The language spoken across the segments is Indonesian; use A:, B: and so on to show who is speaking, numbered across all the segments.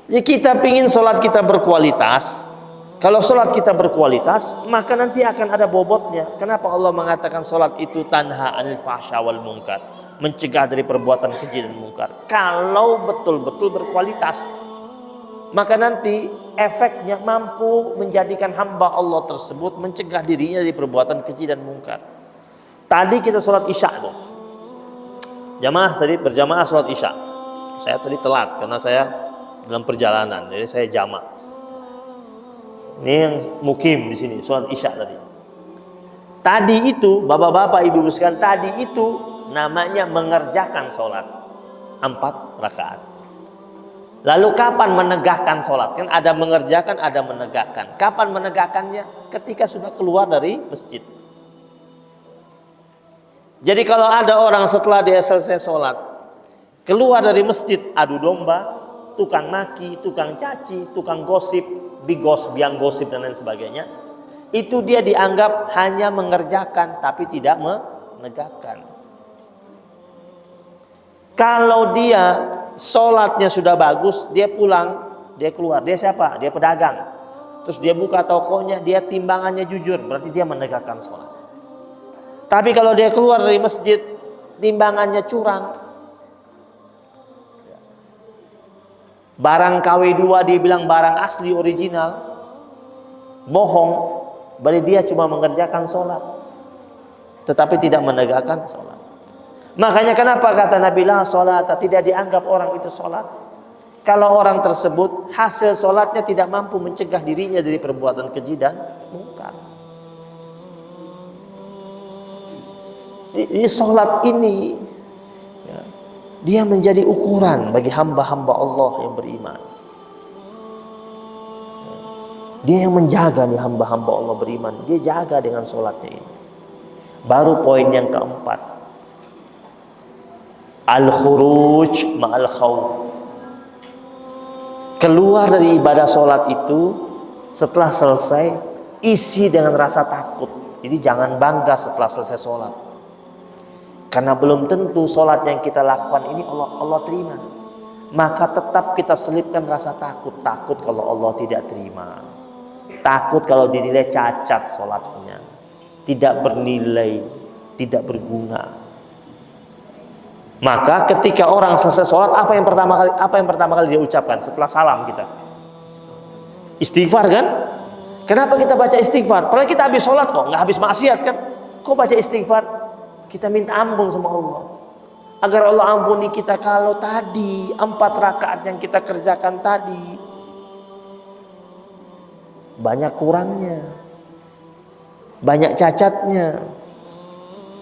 A: Jadi kita pingin sholat kita berkualitas. Kalau sholat kita berkualitas, maka nanti akan ada bobotnya. Kenapa Allah mengatakan sholat itu tanha anil fahsya wal munkar, mencegah dari perbuatan keji dan munkar? Kalau betul-betul berkualitas, maka nanti efeknya mampu menjadikan hamba Allah tersebut mencegah dirinya dari perbuatan keji dan munkar. Tadi kita sholat isya tuh, jamaah tadi berjamaah sholat isya. Saya tadi telat karena saya dalam perjalanan, jadi saya jamak. Ini yang mukim di sini sholat isya tadi. Tadi itu bapak-bapak ibu-ibu sekalian, tadi itu namanya mengerjakan sholat 4 rakaat. Lalu kapan menegakkan sholat? Kan ada mengerjakan, ada menegakkan. Kapan menegakkannya? Ketika sudah keluar dari masjid. Jadi kalau ada orang setelah dia selesai sholat keluar dari masjid, adu domba, tukang maki, tukang caci, tukang gosip, biang gosip dan lain sebagainya, itu dia dianggap hanya mengerjakan tapi tidak menegakkan. Kalau dia sholatnya sudah bagus, dia pulang, dia keluar, dia siapa? Dia pedagang. Terus dia buka tokonya, dia timbangannya jujur, berarti dia menegakkan sholat. Tapi kalau dia keluar dari masjid, timbangannya curang, barang KW2 dia bilang barang asli original, bohong, berarti dia cuma mengerjakan sholat tetapi tidak menegakkan sholat. Makanya kenapa kata Nabi la sholat, tidak dianggap orang itu sholat kalau orang tersebut hasil sholatnya tidak mampu mencegah dirinya dari perbuatan keji dan munkar. Ini sholat ini dia menjadi ukuran bagi hamba-hamba Allah yang beriman. Dia yang menjaga nih hamba-hamba Allah beriman. Dia jaga dengan sholatnya ini. Baru poin yang keempat, al-khuruj ma'al khawf. Keluar dari ibadah sholat itu setelah selesai isi dengan rasa takut. Jadi jangan bangga setelah selesai sholat, karena belum tentu sholat yang kita lakukan ini Allah terima. Maka tetap kita selipkan rasa takut. Takut kalau Allah tidak terima. Takut kalau dinilai cacat sholatnya, tidak bernilai, tidak berguna. Maka ketika orang selesai sholat, apa yang pertama kali dia ucapkan setelah salam kita? Istighfar kan? Kenapa kita baca istighfar? Padahal kita habis sholat kok, nggak habis maksiat kan? Kok baca istighfar? Kita minta ampun sama Allah agar Allah ampuni kita kalau tadi 4 rakaat yang kita kerjakan tadi banyak kurangnya, banyak cacatnya.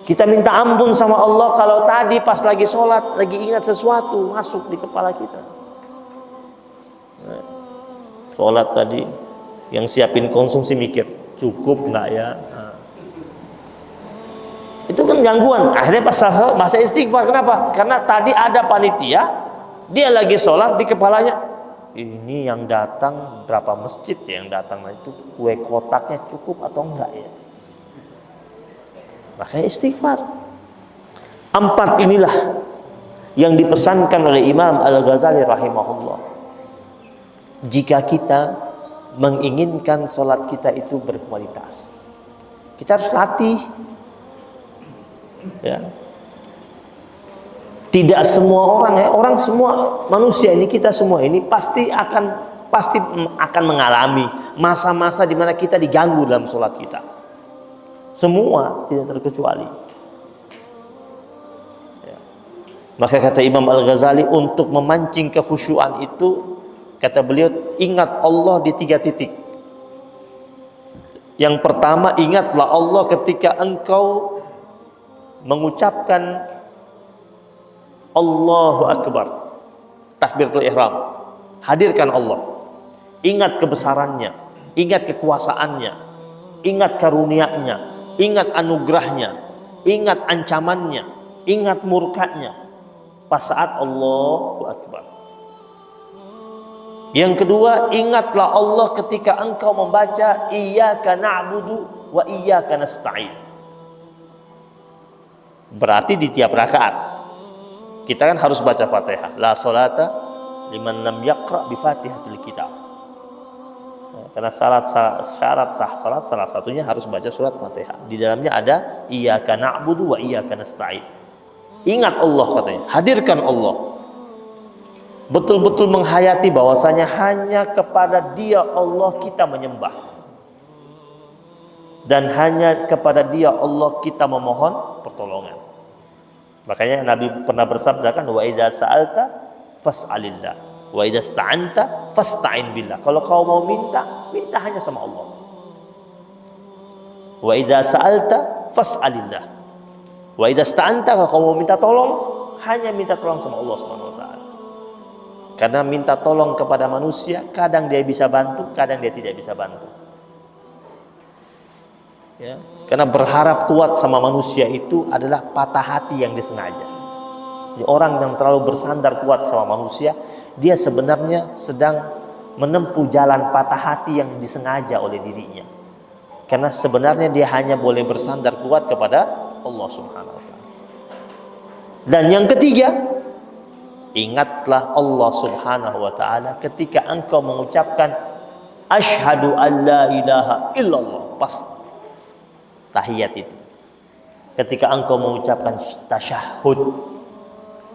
A: Kita minta ampun sama Allah kalau tadi pas lagi sholat lagi ingat sesuatu masuk di kepala kita. Sholat tadi yang siapin konsumsi mikir cukup nggak ya? Itu kan gangguan. Akhirnya pas masa istighfar. Kenapa? Karena tadi ada panitia, dia lagi sholat di kepalanya, ini yang datang berapa masjid ya yang datang, itu kue kotaknya cukup atau enggak ya? Makanya istighfar. 4 inilah yang dipesankan oleh Imam Al-Ghazali rahimahullah. Jika kita menginginkan sholat kita itu berkualitas, kita harus latih. Ya. Tidak semua orang semua manusia ini, kita semua ini pasti akan mengalami masa-masa di mana kita diganggu dalam sholat kita. Semua tidak terkecuali. Ya. Maka kata Imam Al-Ghazali, untuk memancing kekhusyuan itu, kata beliau, ingat Allah di 3 titik. Yang pertama, ingatlah Allah ketika engkau mengucapkan Allahu Akbar, takbiratul ihram. Hadirkan Allah, ingat kebesarannya, ingat kekuasaannya, ingat karunia-Nya, ingat anugerahnya, ingat ancamannya, ingat murkanya pas saat Allahu Akbar. Yang kedua, ingatlah Allah ketika engkau membaca iyyaka na'budu wa iyyaka nasta'in. Berarti di tiap rakaat kita kan harus baca Fatihah. La sholata liman lam yaqra bi Fatihatil Kitab. Karena syarat sah salat salah satunya harus baca surat Fatihah. Di dalamnya ada iyyaka na'budu wa iyyaka nasta'in. Ingat Allah katanya, hadirkan Allah. Betul-betul menghayati bahwasanya hanya kepada Dia Allah kita menyembah. Dan hanya kepada Dia Allah kita memohon pertolongan. Makanya Nabi pernah bersabda kan, wa idza sa'alta fas'alillah wa idza sta'anta fasta'in billah. Kalau kau mau minta, minta hanya sama Allah. Wa idza sa'alta fas'alillah wa idza sta'anta, kalau kau mau minta tolong, hanya minta tolong sama Allah Subhanahu wa taala. Karena minta tolong kepada manusia, kadang dia bisa bantu, kadang dia tidak bisa bantu. Ya, karena berharap kuat sama manusia itu adalah patah hati yang disengaja. Jadi, orang yang terlalu bersandar kuat sama manusia, dia sebenarnya sedang menempuh jalan patah hati yang disengaja oleh dirinya. Karena sebenarnya dia hanya boleh bersandar kuat kepada Allah Subhanahu wa taala. Dan yang ketiga, ingatlah Allah Subhanahu wa taala ketika engkau mengucapkan asyhadu an la ilaha illallah, pas tahiyat itu. Ketika engkau mengucapkan tasyahud,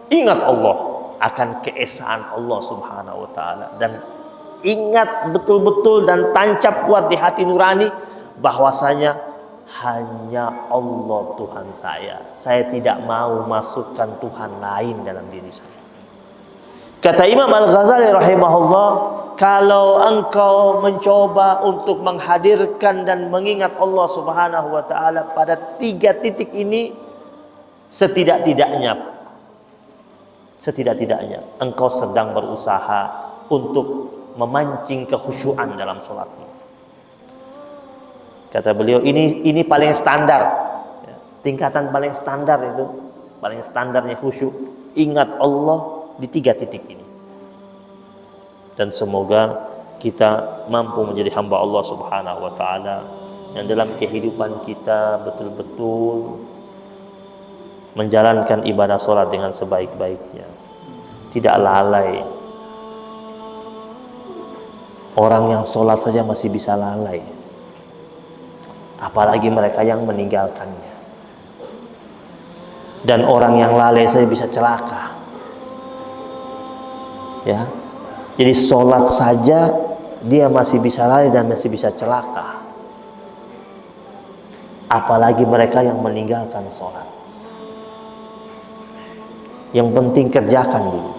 A: ingat Allah akan keesaan Allah Subhanahu wa taala, dan ingat betul-betul dan tancap kuat di hati nurani bahwasanya hanya Allah Tuhan saya. Saya tidak mau masukkan Tuhan lain dalam diri saya. Kata Imam Al-Ghazali rahimahullah, kalau engkau mencoba untuk menghadirkan dan mengingat Allah Subhanahu wa taala pada 3 titik ini, setidak-tidaknya engkau sedang berusaha untuk memancing kekhusyuan dalam sholatmu. Kata beliau, ini paling standar, tingkatan paling standar itu, paling standarnya khusyuk. Ingat Allah di 3 titik ini. Dan semoga kita mampu menjadi hamba Allah Subhanahu wa taala yang dalam kehidupan kita betul-betul menjalankan ibadah sholat dengan sebaik-baiknya, tidak lalai. Orang yang sholat saja masih bisa lalai, apalagi mereka yang meninggalkannya. Dan orang yang lalai saja bisa celaka. Ya, jadi sholat saja dia masih bisa lalai dan masih bisa celaka, apalagi mereka yang meninggalkan sholat. Yang penting kerjakan dulu.